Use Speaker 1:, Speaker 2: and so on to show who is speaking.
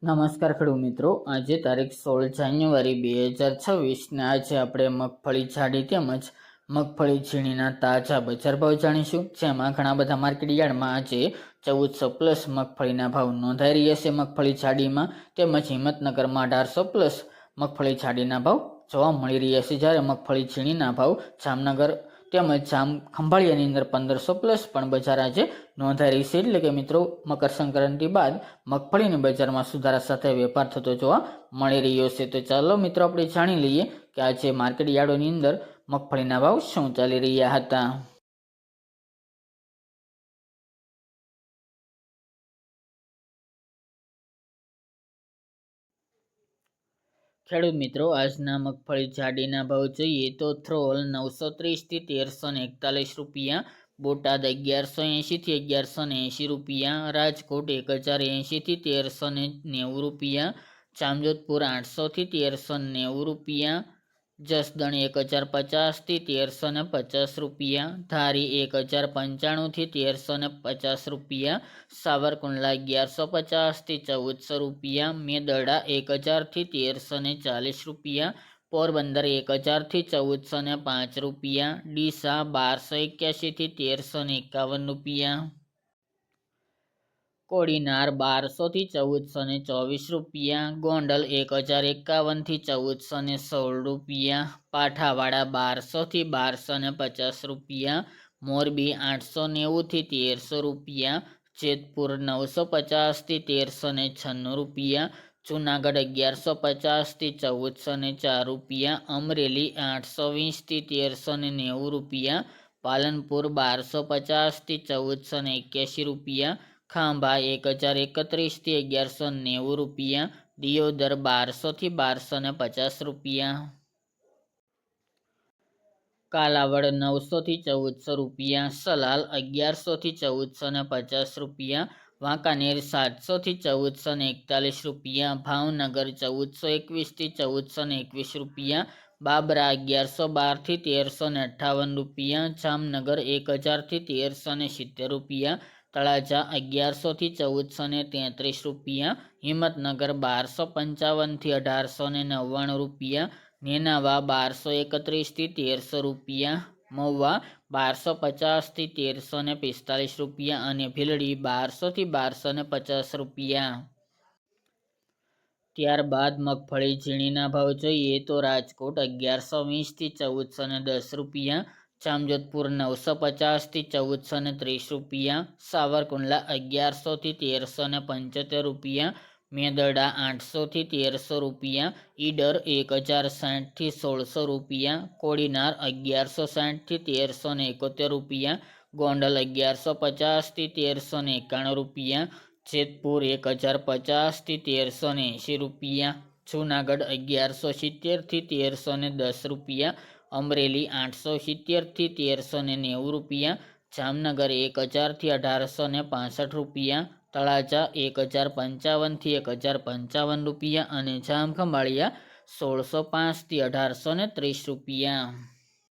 Speaker 1: નમસ્કાર ખેડૂત મિત્રો, આજે તારીખ 16 જાન્યુઆરી 2026 ને આજે આપણે મગફળી જાડી તેમજ મગફળી ઝીણીના તાજા બજાર ભાવ જાણીશું, જેમાં ઘણા બધા માર્કેટ યાર્ડમાં આજે 1400 પ્લસ મગફળીના ભાવ નોંધાઈ રહ્યા છે મગફળી જાડીમાં, તેમજ હિંમતનગરમાં 1800 પ્લસ મગફળી જાડીના ભાવ જોવા મળી રહ્યા છે, જ્યારે મગફળી ઝીણીના ભાવ જામનગર તેમજ ખંભાળિયાની અંદર 1500 પ્લસ પણ બજાર આજે નોંધાઈ રહી છે। એટલે કે મિત્રો, મકર સંક્રાંતિ બાદ મગફળીની બજારમાં સુધારા સાથે વેપાર થતો જોવા મળી રહ્યો છે। તો ચાલો મિત્રો, આપણે જાણી લઈએ કે આજે માર્કેટ યાર્ડોની અંદર મગફળીના ભાવ શું ચાલી રહ્યા હતા। ખેડૂત મિત્રો, આજના મગફળી જાડીના ભાવ જોઈએ તો થ્રોલ 930 થી 1341 રૂપિયા, બોટાદ 1180 થી 1180 રૂપિયા, રાજકોટ 1080 થી 1390 રૂપિયા, જામજોધપુર 800 થી 1390 રૂપિયા, જસદણ 1050 થી 1350 રૂપિયા, ધારી 1095 થી 1350 રૂપિયા, સાવરકુંડલા 1150 થી 1400 રૂપિયા, મેદરડા 1000 થી 1340 રૂપિયા, પોરબંદર 1000 થી 1405 રૂપિયા, ડીસા 1281 થી 1351 રૂપિયા, કોડીનાર 1200 થી 1424 રૂપિયા, ગોંડલ 1051 થી 1416 રૂપિયા, પાઠાવાડા 1200 થી 1250 રૂપિયા, મોરબી 890 થી 1300 રૂપિયા, જેતપુર 950 થી 1396 રૂપિયા, જુનાગઢ 1150 થી 1404 રૂપિયા, અમરેલી 820 થી 1390 રૂપિયા, પાલનપુર 1250 થી 1481 રૂપિયા, ખાંભા 1031 થી 1190 રૂપિયા, દિયોદર 1200 થી 1250 રૂપિયા, કાલાવડ 900 થી 1400 રૂપિયા, સલાલ 1100 થી 1450 રૂપિયા, વાંકાનેર 700 થી 1441 રૂપિયા, ભાવનગર 1421 થી 1421 રૂપિયા, બાબરા 1112 થી 1358 રૂપિયા, જામનગર 1000 થી 1370 રૂપિયા, તળાજા 1100 થી 1433 રૂપિયા, હિંમતનગર 1255 થી 1899 રૂપિયા, નેનાવા 1231 થી 1300 રૂપિયા, મહુવા 1250 થી 1345 રૂપિયા અને ભીલડી 1200 થી 1250 રૂપિયા। ત્યારબાદ મગફળી ઝીણીના ભાવ જોઈએ તો રાજકોટ 1120 થી 1410 રૂપિયા, જામજોધપુર 950 થી 1430 રૂપિયા, સાવરકુંડલા 1100 થી 1375 રૂપિયા, મેદરડા 800 થી 1300 રૂપિયા, ઈડર 1060 થી 1600 રૂપિયા, કોડીનાર 1160 થી 1371 રૂપિયા, ગોંડલ 1150 થી 1391 રૂપિયા, જેતપુર 1050 થી 1380 રૂપિયા, જુનાગઢ 1170 થી 1310 રૂપિયા, અમરેલી 870 થી 1390 રૂપિયા, જામનગર 1000 થી 1865 રૂપિયા, તળાજા 1055 થી 1055 રૂપિયા અને જામખંભાળિયા 1605 થી 1830 રૂપિયા।